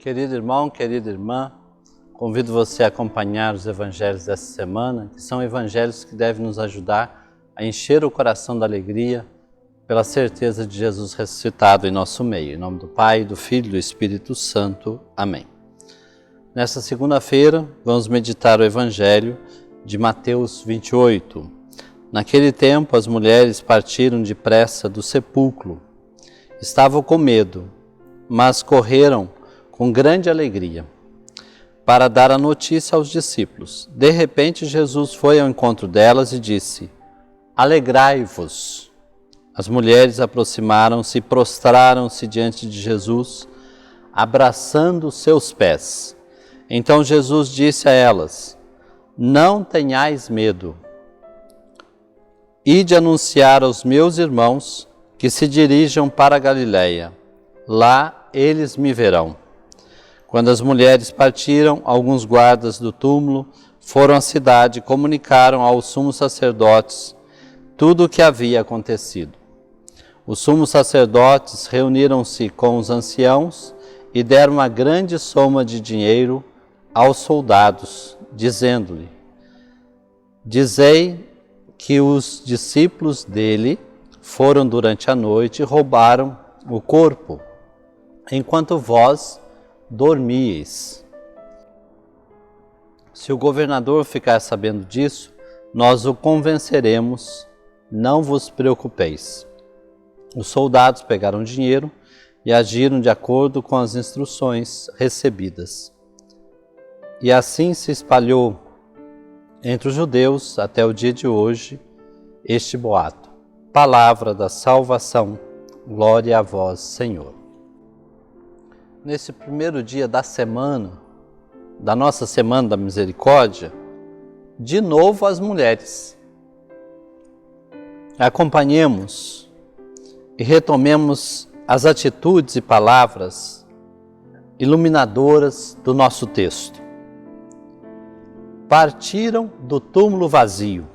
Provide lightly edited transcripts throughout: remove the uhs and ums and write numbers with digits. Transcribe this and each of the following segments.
Querido irmão, querida irmã, convido você a acompanhar os evangelhos dessa semana, que são evangelhos que devem nos ajudar a encher o coração da alegria pela certeza de Jesus ressuscitado em nosso meio. Em nome do Pai, do Filho e do Espírito Santo. Amém. Nesta segunda-feira, vamos meditar o evangelho de Mateus 28. Naquele tempo, as mulheres partiram depressa do sepulcro. Estavam com medo, mas correram com grande alegria para dar a notícia aos discípulos. De repente, Jesus foi ao encontro delas e disse: Alegrai-vos. As mulheres aproximaram-se e prostraram-se diante de Jesus, abraçando seus pés. Então Jesus disse a elas: Não tenhais medo. Ide anunciar aos meus irmãos que se dirijam para a Galiléia. Lá eles me verão. Quando as mulheres partiram, alguns guardas do túmulo foram à cidade e comunicaram aos sumos sacerdotes tudo o que havia acontecido. Os sumos sacerdotes reuniram-se com os anciãos e deram uma grande soma de dinheiro aos soldados, dizendo-lhe: Dizei que os discípulos dele foram durante a noite e roubaram o corpo, enquanto vós dormíeis. Se o governador ficar sabendo disso, nós o convenceremos, não vos preocupeis. Os soldados pegaram o dinheiro e agiram de acordo com as instruções recebidas. E assim se espalhou entre os judeus até o dia de hoje este boato. Palavra da salvação, glória a vós, Senhor. Nesse primeiro dia da semana, da nossa Semana da Misericórdia, de novo as mulheres. Acompanhemos e retomemos as atitudes e palavras iluminadoras do nosso texto. Partiram do túmulo vazio.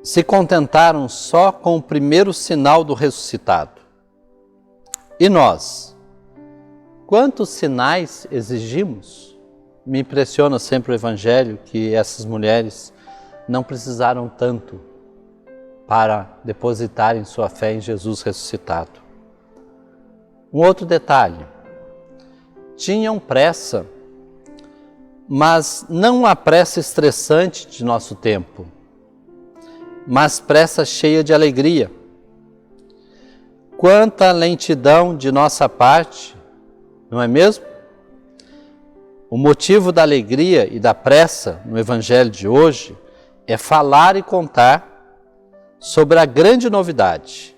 Se contentaram só com o primeiro sinal do ressuscitado. E nós? Quantos sinais exigimos? Me impressiona sempre o Evangelho que essas mulheres não precisaram tanto para depositarem sua fé em Jesus ressuscitado. Um outro detalhe: tinham pressa, mas não a pressa estressante de nosso tempo, mas pressa cheia de alegria. Quanta lentidão de nossa parte, não é mesmo? O motivo da alegria e da pressa no Evangelho de hoje é falar e contar sobre a grande novidade.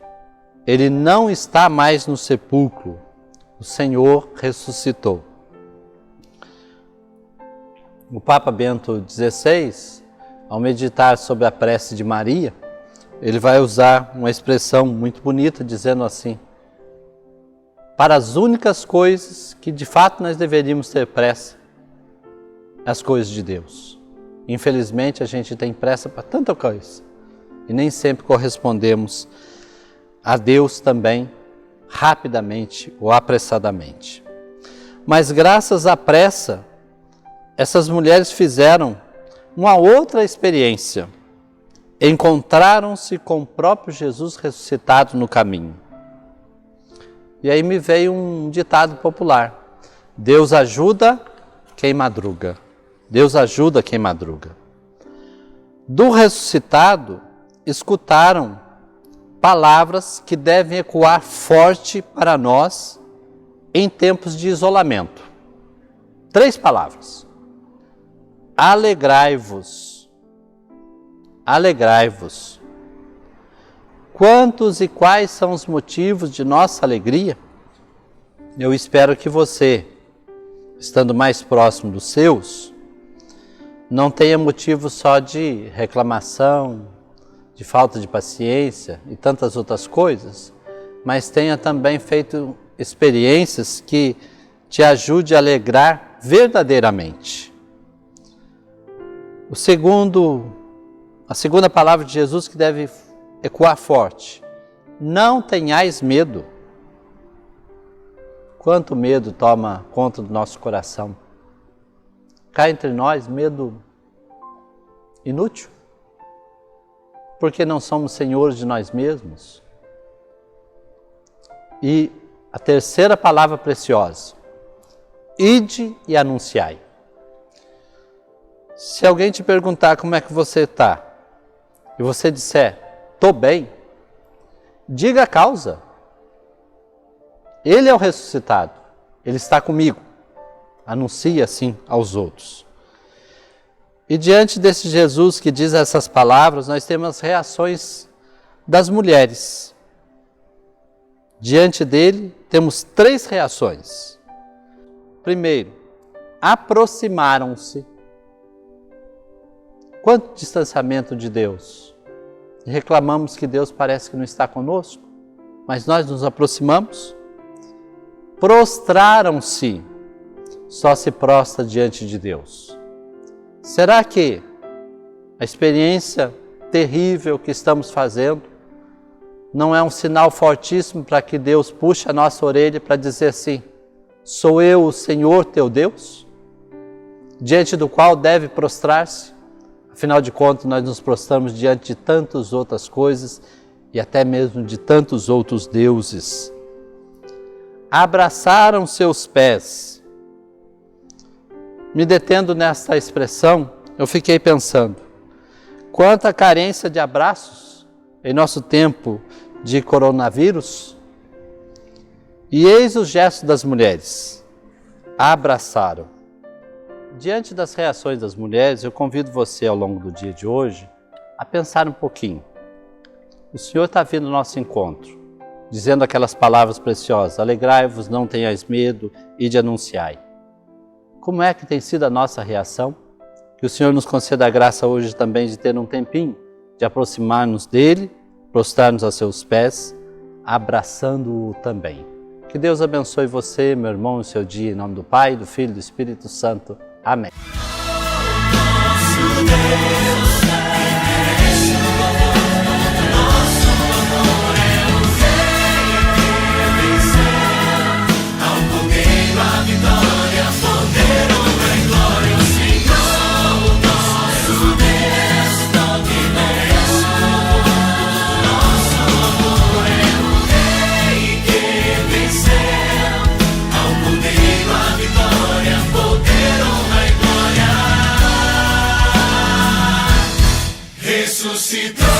Ele não está mais no sepulcro, o Senhor ressuscitou. O Papa Bento XVI, ao meditar sobre a prece de Maria, ele vai usar uma expressão muito bonita, dizendo assim: para as únicas coisas que de fato nós deveríamos ter pressa, as coisas de Deus. Infelizmente a gente tem pressa para tanta coisa e nem sempre correspondemos a Deus também rapidamente ou apressadamente. Mas graças à pressa, essas mulheres fizeram uma outra experiência. Encontraram-se com o próprio Jesus ressuscitado no caminho. E aí me veio um ditado popular: Deus ajuda quem madruga. Deus ajuda quem madruga. Do ressuscitado, escutaram palavras que devem ecoar forte para nós em tempos de isolamento. 3 palavras. Alegrai-vos. Alegrai-vos. Quantos e quais são os motivos de nossa alegria? Eu espero que você, estando mais próximo dos seus, não tenha motivo só de reclamação, de falta de paciência e tantas outras coisas, mas tenha também feito experiências que te ajude a alegrar verdadeiramente. A segunda palavra de Jesus que deve ecoar forte: não tenhais medo. quanto medo toma conta do nosso coração. Cá entre nós, medo inútil, porque não somos senhores de nós mesmos. E a terceira palavra preciosa: ide e anunciai. Se alguém te perguntar como é que você está, e você disser, estou bem, diga a causa. Ele é o ressuscitado, Ele está comigo. Anuncie assim aos outros. E diante desse Jesus que diz essas palavras, nós temos as reações das mulheres. Diante dele, temos 3 reações. Primeiro, aproximaram-se. Quanto distanciamento de Deus! E reclamamos que Deus parece que não está conosco, mas nós nos aproximamos. Prostraram-se. Só se prostra diante de Deus. Será que a experiência terrível que estamos fazendo não é um sinal fortíssimo para que Deus puxe a nossa orelha para dizer assim: sou eu o Senhor teu Deus, diante do qual deve prostrar-se? Afinal de contas, nós nos prostramos diante de tantas outras coisas e até mesmo de tantos outros deuses. Abraçaram seus pés. Me detendo nesta expressão, eu fiquei pensando, quanta carência de abraços em nosso tempo de coronavírus. E eis o gesto das mulheres, abraçaram. Diante das reações das mulheres, eu convido você ao longo do dia de hoje a pensar um pouquinho. O Senhor está vindo ao nosso encontro, dizendo aquelas palavras preciosas: alegrai-vos, não tenhais medo, ide anunciai. Como é que tem sido a nossa reação? Que o Senhor nos conceda a graça hoje também de ter um tempinho, de aproximar-nos dEle, prostrar-nos a seus pés, abraçando-o também. Que Deus abençoe você, meu irmão, o seu dia, em nome do Pai, do Filho e do Espírito Santo. Amém. Ressuscitou.